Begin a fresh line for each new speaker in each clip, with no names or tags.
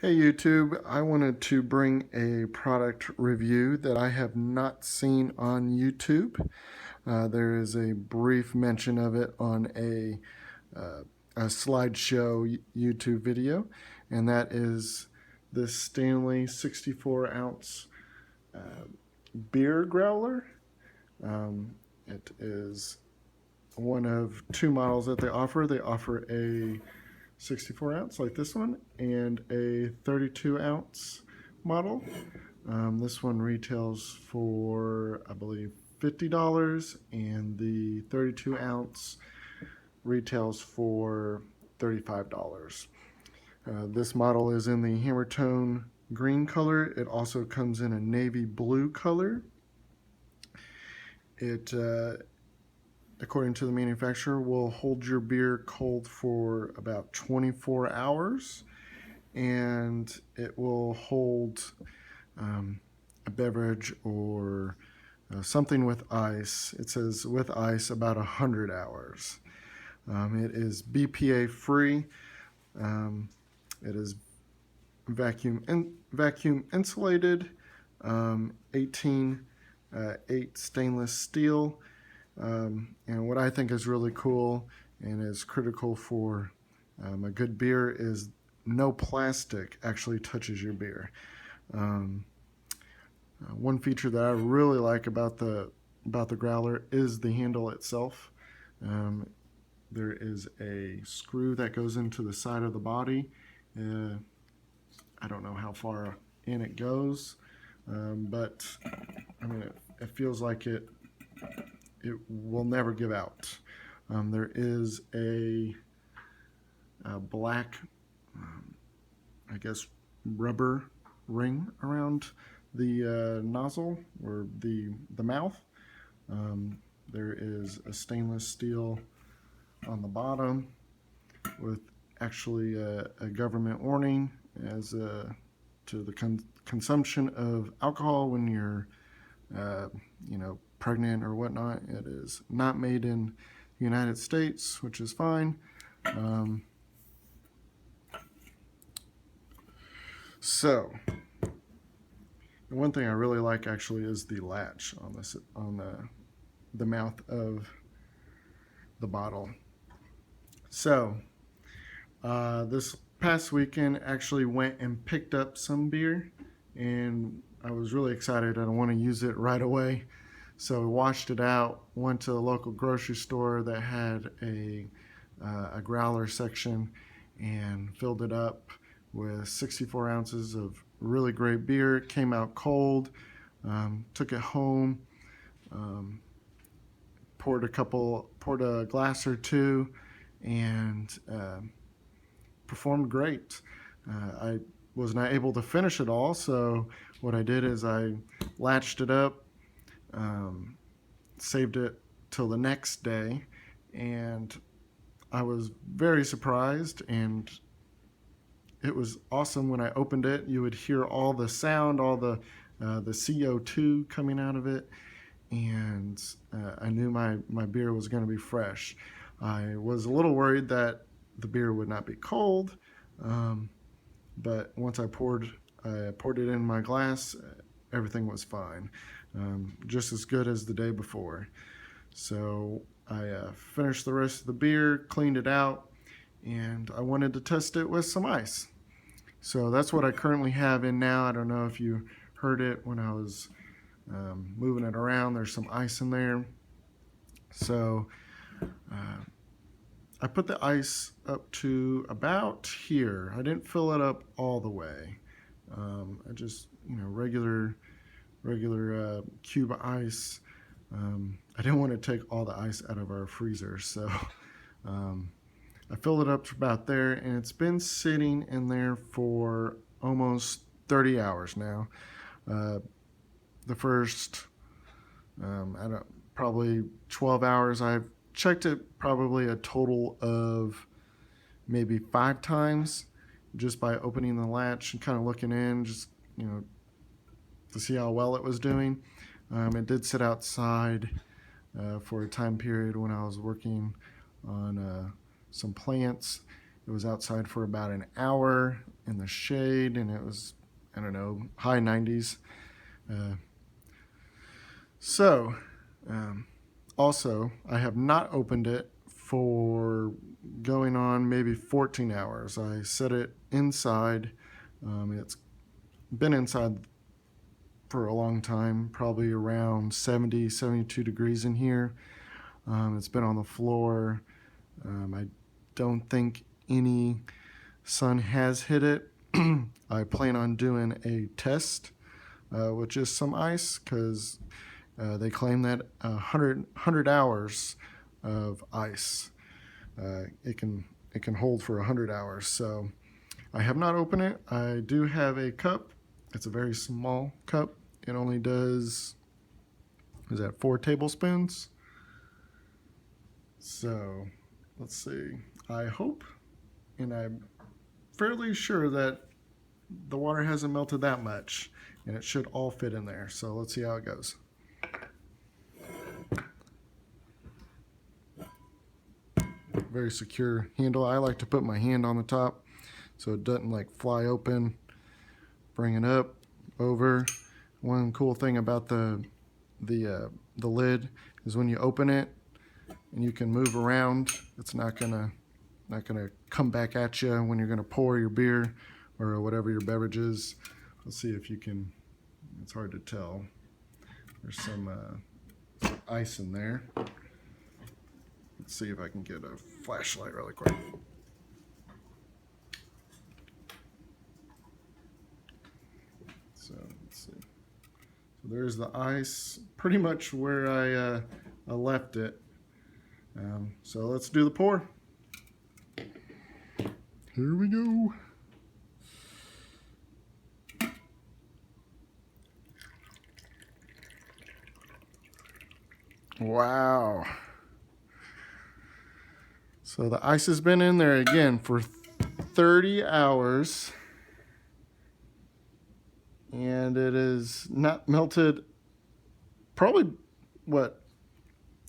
Hey YouTube, I wanted to bring a product review that I have not seen on YouTube. There is a brief mention of it on a slideshow YouTube video, and that is this Stanley 64 ounce beer growler. It is one of two models that they offer. They offer a 64 ounce like this one and a 32 ounce model. This one retails for, I believe, $50, and the 32 ounce retails for $35. This model is in the hammer tone green color. It also comes in a navy blue color. It according to the manufacturer, will hold your beer cold for about 24 hours, and it will hold a beverage or something with ice. It says with ice about 100 hours. It is BPA free. It is vacuum insulated, 18/8 stainless steel. And what I think is really cool and is critical for a good beer is no plastic actually touches your beer. One feature that I really like about the growler is the handle itself. There is a screw that goes into the side of the body. I don't know how far in it goes, but I mean it feels like it will never give out. There is a black, I guess, rubber ring around the nozzle or the mouth. There is a stainless steel on the bottom with actually a government warning as to the consumption of alcohol when you're pregnant or whatnot. It is not made in the United States, which is fine. So the one thing I really like actually is the latch on this on the mouth of the bottle. So this past weekend actually went and picked up some beer, and I was really excited. I don't want to use it right away. So we washed it out, went to a local grocery store that had a growler section, and filled it up with 64 ounces of really great beer. It came out cold. Took it home, poured a glass or two, and performed great. I was not able to finish it all, so what I did is I latched it up, saved it till the next day, and I was very surprised, and it was awesome. When I opened it, you would hear all the sound, all the CO2 coming out of it, and I knew my beer was going to be fresh. I was a little worried that the beer would not be cold, but once I poured it in my glass, everything was fine. Just as good as the day before. So I finished the rest of the beer, cleaned it out, and I wanted to test it with some ice. So that's what I currently have in now. I don't know if you heard it when I was moving it around. There's some ice in there. So I put the ice up to about here. I didn't fill it up all the way. I just, regular cube ice. I didn't want to take all the ice out of our freezer, so I filled it up to about there, and it's been sitting in there for almost 30 hours now. The first, probably 12 hours, I've checked it probably a total of maybe 5 times, just by opening the latch and kind of looking in, just to see how well it was doing. It did sit outside for a time period when I was working on some plants. It was outside for about an hour, in the shade, and it was, I don't know, high 90s. Also, I have not opened it for going on maybe 14 hours. I set it inside. It's been inside for a long time, probably around 70, 72 degrees in here. It's been on the floor. I don't think any sun has hit it. I plan on doing a test with just some ice, because they claim that 100 hours of ice it can hold for 100 hours. So I have not opened it. I do have a cup. It's a very small cup. It only does, is that 4 tablespoons? So let's see. I hope, and I'm fairly sure that the water hasn't melted that much, and it should all fit in there. So let's see how it goes. Very secure handle. I like to put my hand on the top so it doesn't like fly open. Bring it up, over. One cool thing about the lid is when you open it and you can move around, it's not gonna come back at you when you're gonna pour your beer or whatever your beverage is. Let's see if you can. It's hard to tell. There's some ice in there. Let's see if I can get a flashlight really quick. So let's see. So there's the ice, pretty much where I left it. So let's do the pour. Here we go. Wow. So the ice has been in there again for 30 hours. And it is not melted, probably, what,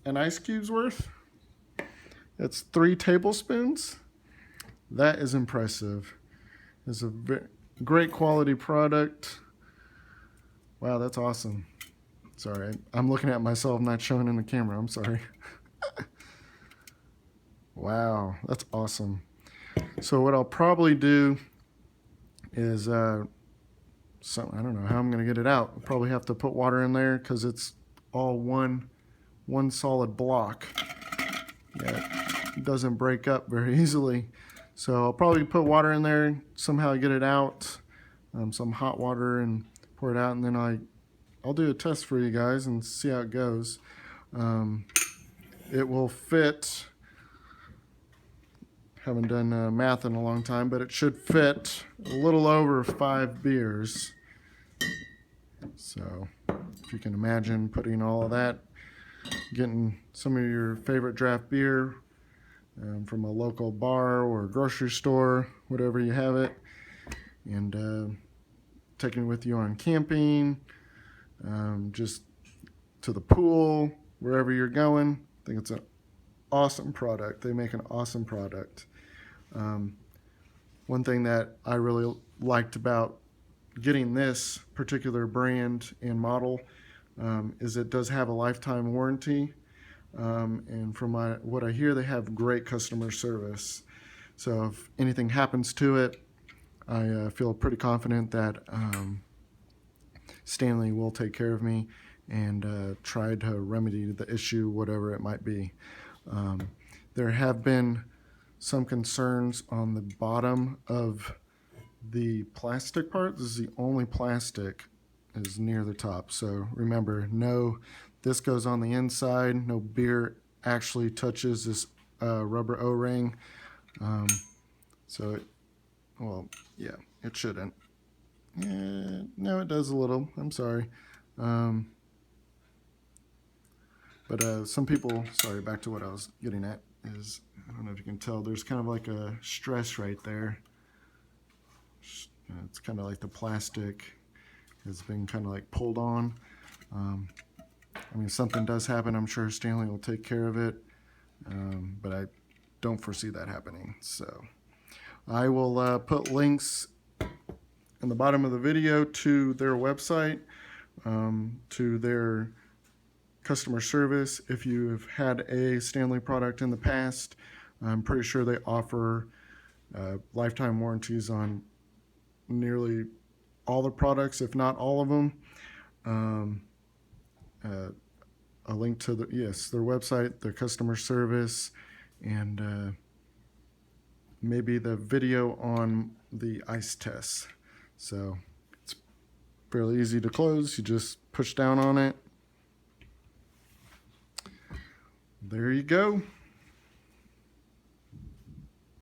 an ice cube's worth? It's 3 tablespoons. That is impressive. It's a great quality product. Wow, that's awesome. Sorry, I'm looking at myself, not showing in the camera. I'm sorry. Wow, that's awesome. So what I'll probably do is, I don't know how I'm going to get it out. I'll probably have to put water in there because it's all one solid block. Yeah, it doesn't break up very easily. So I'll probably put water in there, somehow get it out, some hot water, and pour it out, and then I'll do a test for you guys and see how it goes. It will fit. Haven't done math in a long time, but it should fit a little over 5 beers. So if you can imagine putting all of that, getting some of your favorite draft beer from a local bar or grocery store, whatever you have it, and taking it with you on camping, just to the pool, wherever you're going. I think it's an awesome product. They make an awesome product. One thing that I really liked about getting this particular brand and model is it does have a lifetime warranty. And from what I hear, they have great customer service. So if anything happens to it, I feel pretty confident that Stanley will take care of me and try to remedy the issue, whatever it might be. There have been some concerns on the bottom of the plastic part. This is the only plastic is near the top. So remember, this goes on the inside. No beer actually touches this rubber O-ring. It shouldn't. No, it does a little. I'm sorry. But some people, sorry, back to what I was getting at, is, I don't know if you can tell, there's kind of like a stress right there. It's kind of like the plastic has been kind of like pulled on. I mean, if something does happen, I'm sure Stanley will take care of it, but I don't foresee that happening. So I will put links in the bottom of the video to their website, to their customer service. If you've had a Stanley product in the past, I'm pretty sure they offer lifetime warranties on nearly all the products, if not all of them. A link to their website, their customer service, and maybe the video on the ice test. So it's fairly easy to close. You just push down on it. There you go.